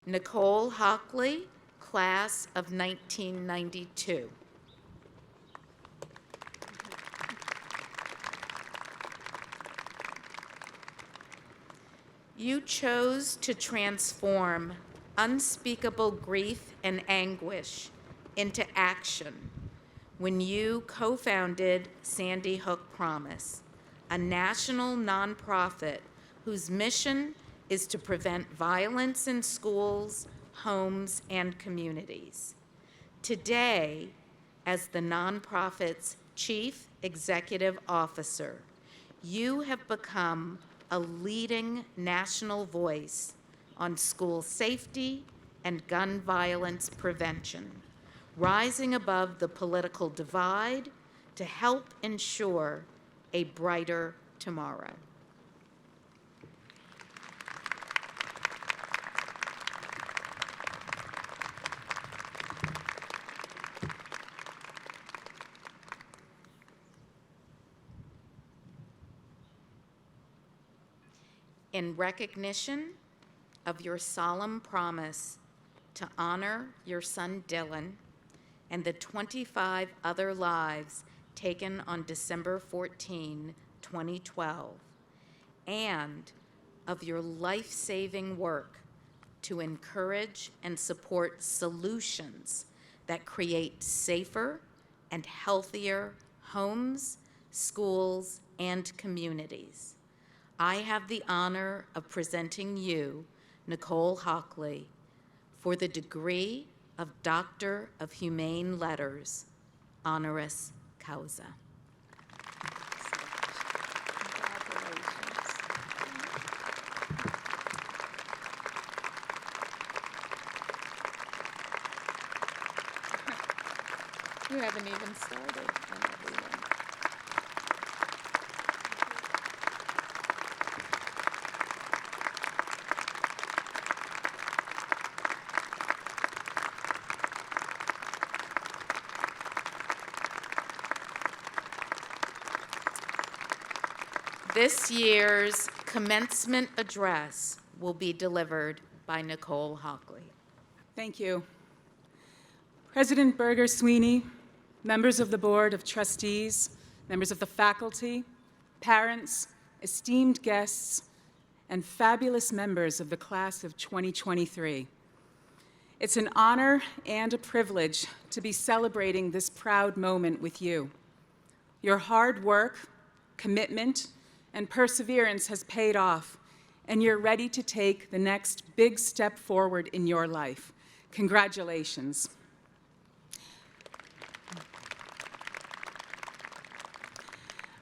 Nicole Hockley, class of 1992. You chose to transform unspeakable grief and anguish into action when you co-founded Sandy Hook Promise, a national nonprofit whose mission is to prevent violence in schools, homes, and communities. Today, as the nonprofit's Chief Executive Officer, you have become a leading national voice on school safety and gun violence prevention, rising above the political divide to help ensure a brighter tomorrow. In recognition of your solemn promise to honor your son Dylan and the 25 other lives taken on December 14, 2012, and of your life-saving work to encourage and support solutions that create safer and healthier homes, schools, and communities, I have the honor of presenting you, Nicole Hockley, for the degree of Doctor of Humane Letters, honoris causa. You haven't even started. This year's commencement address will be delivered by Nicole Hockley. Thank you. President Berger Sweeney, members of the Board of Trustees, members of the faculty, parents, esteemed guests, and fabulous members of the class of 2023. It's an honor and a privilege to be celebrating this proud moment with you. Your hard work, commitment, and perseverance has paid off, and you're ready to take the next big step forward in your life. Congratulations.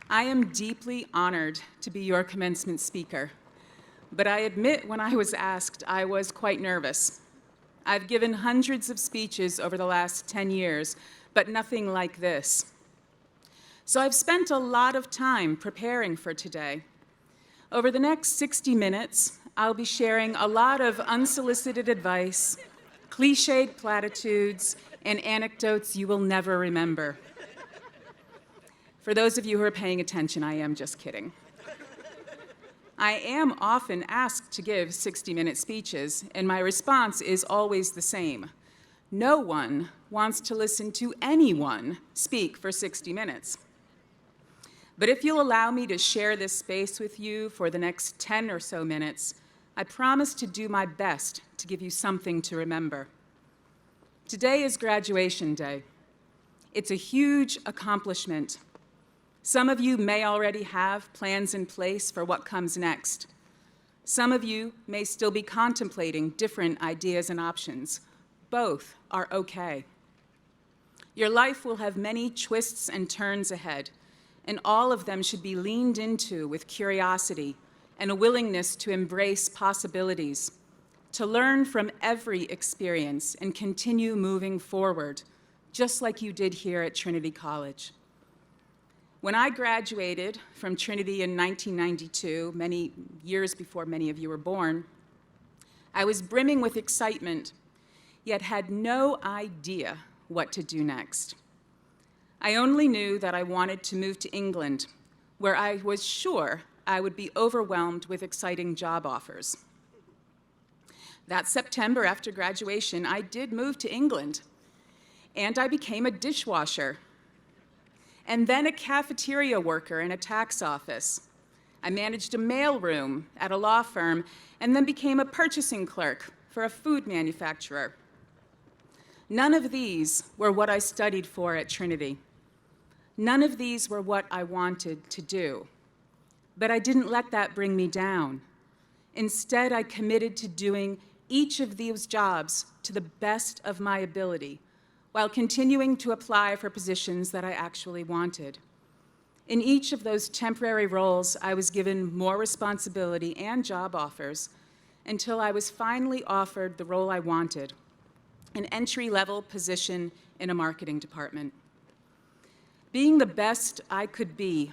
I am deeply honored to be your commencement speaker, but I admit when I was asked, I was quite nervous. I've given hundreds of speeches over the last 10 years, but nothing like this. So I've spent a lot of time preparing for today. Over the next 60 minutes, I'll be sharing a lot of unsolicited advice, cliched platitudes, and anecdotes you will never remember. For those of you who are paying attention, I am just kidding. I am often asked to give 60-minute speeches, and my response is always the same. No one wants to listen to anyone speak for 60 minutes. But if you'll allow me to share this space with you for the next 10 or so minutes, I promise to do my best to give you something to remember. Today is graduation day. It's a huge accomplishment. Some of you may already have plans in place for what comes next. Some of you may still be contemplating different ideas and options. Both are okay. Your life will have many twists and turns ahead, and all of them should be leaned into with curiosity and a willingness to embrace possibilities, to learn from every experience and continue moving forward, just like you did here at Trinity College. When I graduated from Trinity in 1992, many years before many of you were born, I was brimming with excitement, yet had no idea what to do next. I only knew that I wanted to move to England, where I was sure I would be overwhelmed with exciting job offers. That September after graduation, I did move to England, and I became a dishwasher, and then a cafeteria worker in a tax office. I managed a mailroom at a law firm, and then became a purchasing clerk for a food manufacturer. None of these were what I studied for at Trinity. None of these were what I wanted to do. But I didn't let that bring me down. Instead, I committed to doing each of these jobs to the best of my ability, while continuing to apply for positions that I actually wanted. In each of those temporary roles, I was given more responsibility and job offers until I was finally offered the role I wanted, an entry-level position in a marketing department. Being the best I could be,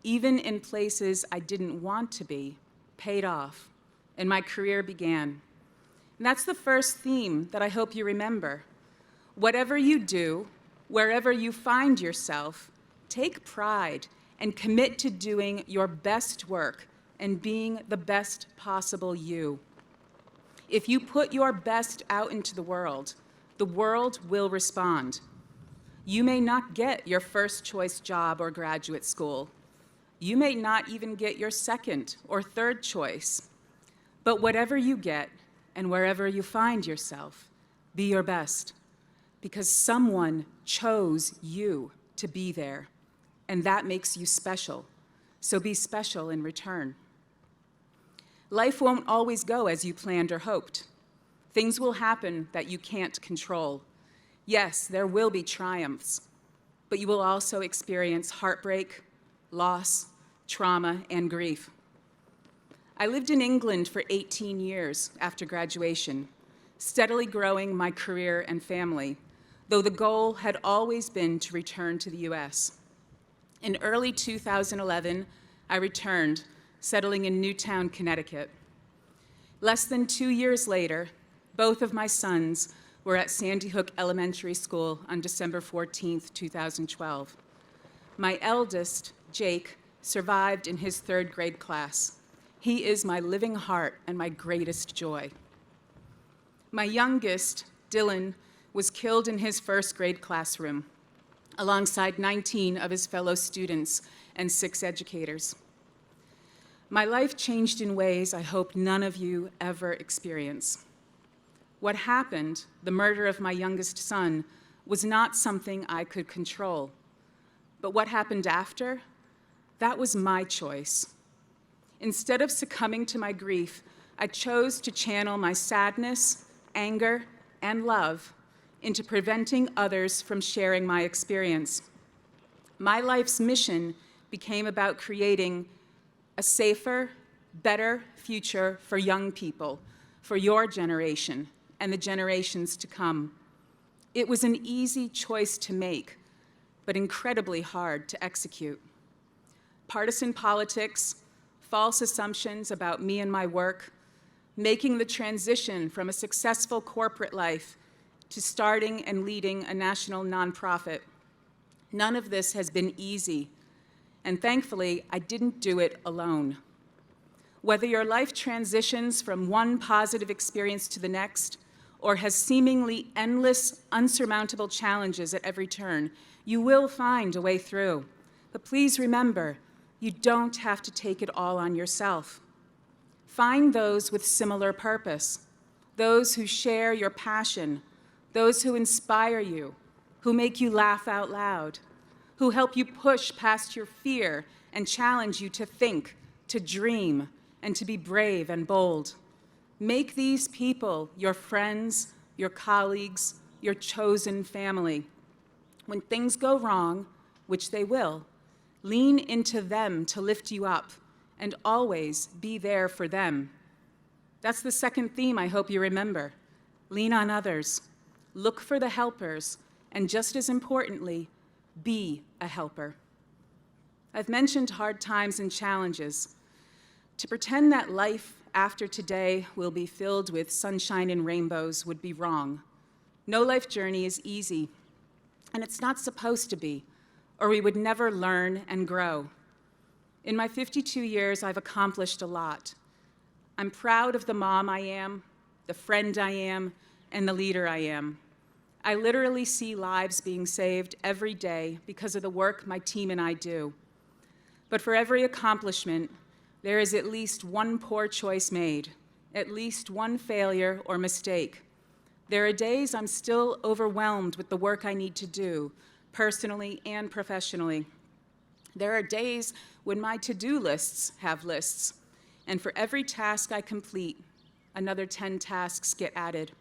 even in places I didn't want to be, paid off, and my career began. And that's the first theme that I hope you remember. Whatever you do, wherever you find yourself, take pride and commit to doing your best work and being the best possible you. If you put your best out into the world will respond. You may not get your first choice job or graduate school. You may not even get your second or third choice. But whatever you get and wherever you find yourself, be your best, because someone chose you to be there, and that makes you special. So be special in return. Life won't always go as you planned or hoped. Things will happen that you can't control. Yes, there will be triumphs, but you will also experience heartbreak, loss, trauma, and grief. I lived in England for 18 years after graduation, steadily growing my career and family, though the goal had always been to return to the U.S. In early 2011, I returned, settling in Newtown, Connecticut. Less than 2 years later, both of my sons were at Sandy Hook Elementary School on December 14th, 2012. My eldest, Jake, survived in his third grade class. He is my living heart and my greatest joy. My youngest, Dylan, was killed in his first grade classroom, alongside 19 of his fellow students and 6 educators. My life changed in ways I hope none of you ever experience. What happened, the murder of my youngest son, was not something I could control. But what happened after, that was my choice. Instead of succumbing to my grief, I chose to channel my sadness, anger, and love into preventing others from sharing my experience. My life's mission became about creating a safer, better future for young people, for your generation, and the generations to come. It was an easy choice to make, but incredibly hard to execute. Partisan politics, false assumptions about me and my work, making the transition from a successful corporate life to starting and leading a national nonprofit. None of this has been easy, and thankfully, I didn't do it alone. Whether your life transitions from one positive experience to the next, or has seemingly endless, unsurmountable challenges at every turn, you will find a way through. But please remember, you don't have to take it all on yourself. Find those with similar purpose, those who share your passion, those who inspire you, who make you laugh out loud, who help you push past your fear and challenge you to think, to dream, and to be brave and bold. Make these people your friends, your colleagues, your chosen family. When things go wrong, which they will, lean into them to lift you up and always be there for them. That's the second theme I hope you remember. Lean on others. Look for the helpers, and just as importantly, be a helper. I've mentioned hard times and challenges. To pretend that life after today will be filled with sunshine and rainbows would be wrong. No life journey is easy, and it's not supposed to be, or we would never learn and grow. In my 52 years, I've accomplished a lot. I'm proud of the mom I am, the friend I am, and the leader I am. I literally see lives being saved every day because of the work my team and I do. But for every accomplishment, there is at least one poor choice made, at least one failure or mistake. There are days I'm still overwhelmed with the work I need to do, personally and professionally. There are days when my to-do lists have lists, and for every task I complete, another 10 tasks get added.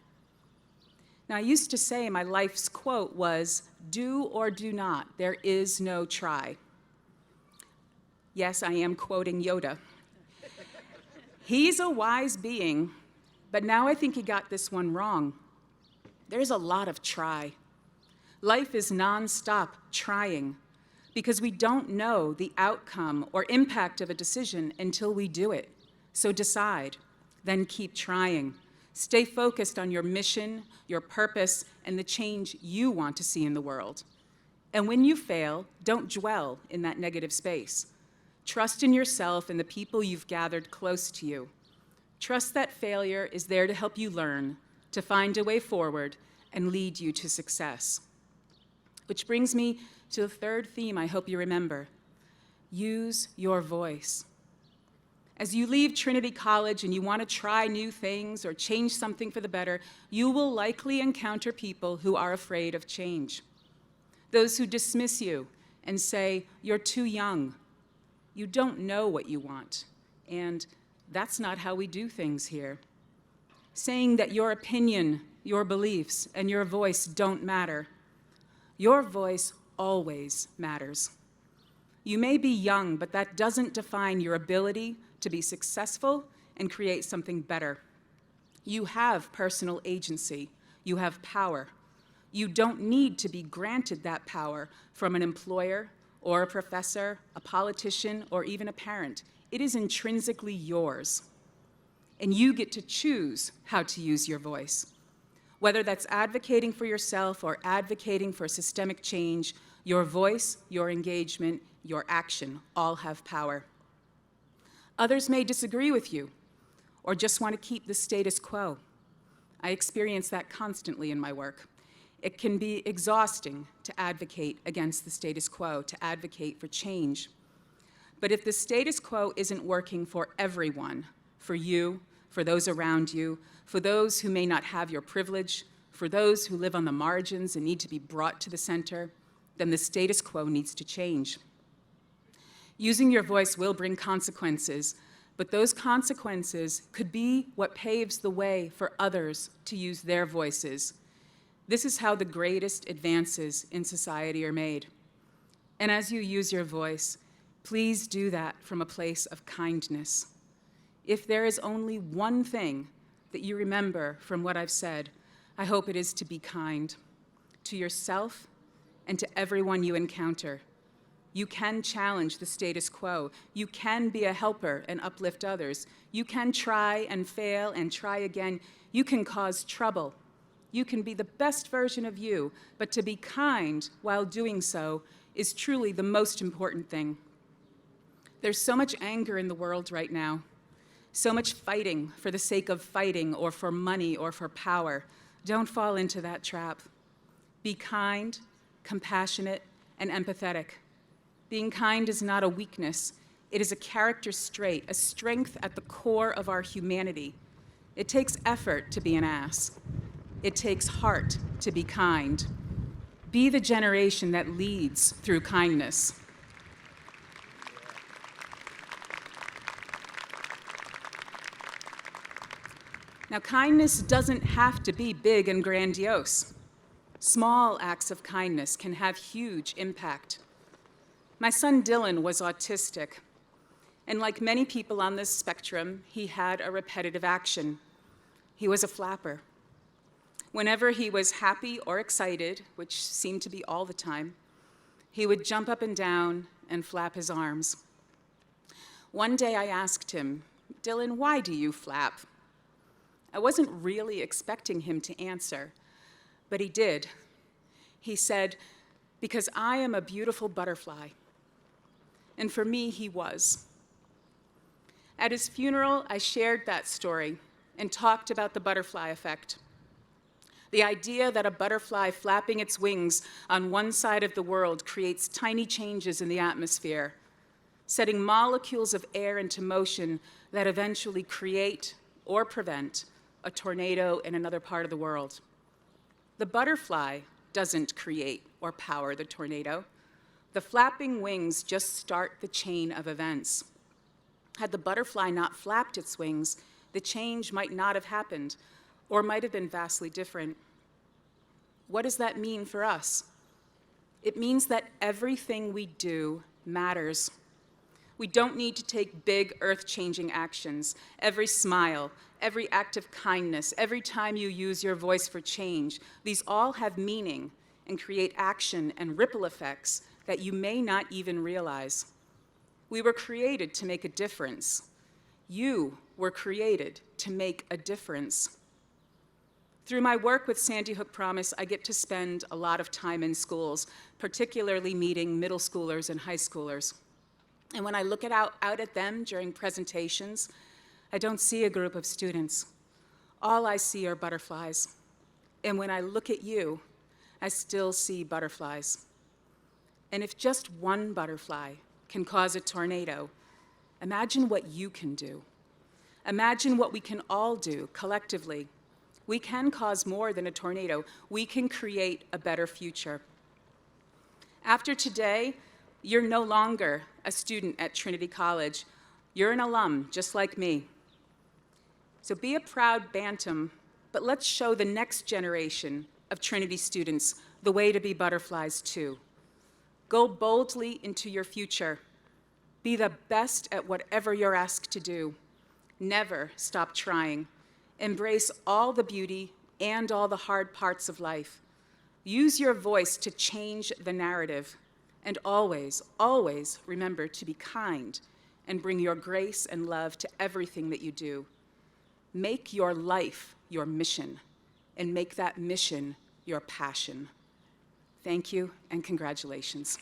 Now, I used to say my life's quote was, "Do or do not, there is no try." Yes, I am quoting Yoda. He's a wise being, but now I think he got this one wrong. There's a lot of try. Life is nonstop trying because we don't know the outcome or impact of a decision until we do it. So decide, then keep trying. Stay focused on your mission, your purpose, and the change you want to see in the world. And when you fail, don't dwell in that negative space. Trust in yourself and the people you've gathered close to you. Trust that failure is there to help you learn, to find a way forward, and lead you to success. Which brings me to the third theme I hope you remember. Use your voice. As you leave Trinity College and you want to try new things or change something for the better, you will likely encounter people who are afraid of change. Those who dismiss you and say, "You're too young. You don't know what you want." And that's not how we do things here. Saying that your opinion, your beliefs, and your voice don't matter. Your voice always matters. You may be young, but that doesn't define your ability to be successful and create something better. You have personal agency. You have power. You don't need to be granted that power from an employer or a professor, a politician, or even a parent. It is intrinsically yours. And you get to choose how to use your voice. Whether that's advocating for yourself or advocating for systemic change, your voice, your engagement, your action all have power. Others may disagree with you or just want to keep the status quo. I experience that constantly in my work. It can be exhausting to advocate against the status quo, to advocate for change. But if the status quo isn't working for everyone, for you, for those around you, for those who may not have your privilege, for those who live on the margins and need to be brought to the center, then the status quo needs to change. Using your voice will bring consequences, but those consequences could be what paves the way for others to use their voices. This is how the greatest advances in society are made. And as you use your voice, please do that from a place of kindness. If there is only one thing that you remember from what I've said, I hope it is to be kind to yourself and to everyone you encounter. You can challenge the status quo. You can be a helper and uplift others. You can try and fail and try again. You can cause trouble. You can be the best version of you, but to be kind while doing so is truly the most important thing. There's so much anger in the world right now, so much fighting for the sake of fighting or for money or for power. Don't fall into that trap. Be kind, compassionate, and empathetic. Being kind is not a weakness. It is a character trait, a strength at the core of our humanity. It takes effort to be an ass. It takes heart to be kind. Be the generation that leads through kindness. Now, kindness doesn't have to be big and grandiose. Small acts of kindness can have huge impact. My son Dylan was autistic, and like many people on this spectrum, he had a repetitive action. He was a flapper. Whenever he was happy or excited, which seemed to be all the time, he would jump up and down and flap his arms. One day I asked him, "Dylan, why do you flap?" I wasn't really expecting him to answer, but he did. He said, "Because I am a beautiful butterfly." And for me, he was. At his funeral, I shared that story, and talked about the butterfly effect. The idea that a butterfly flapping its wings on one side of the world creates tiny changes in the atmosphere, setting molecules of air into motion that eventually create or prevent a tornado in another part of the world. The butterfly doesn't create or power the tornado. The flapping wings just start the chain of events. Had the butterfly not flapped its wings, the change might not have happened, or might have been vastly different. What does that mean for us? It means that everything we do matters. We don't need to take big, earth-changing actions. Every smile, every act of kindness, every time you use your voice for change, these all have meaning and create action and ripple effects that you may not even realize. We were created to make a difference. You were created to make a difference. Through my work with Sandy Hook Promise, I get to spend a lot of time in schools, particularly meeting middle schoolers and high schoolers. And when I look out at them during presentations, I don't see a group of students. All I see are butterflies. And when I look at you, I still see butterflies. And if just one butterfly can cause a tornado, imagine what you can do. Imagine what we can all do collectively. We can cause more than a tornado. We can create a better future. After today, you're no longer a student at Trinity College. You're an alum, just like me. So be a proud Bantam, but let's show the next generation of Trinity students the way to be butterflies too. Go boldly into your future. Be the best at whatever you're asked to do. Never stop trying. Embrace all the beauty and all the hard parts of life. Use your voice to change the narrative. And always, always remember to be kind and bring your grace and love to everything that you do. Make your life your mission, and make that mission your passion. Thank you, and congratulations.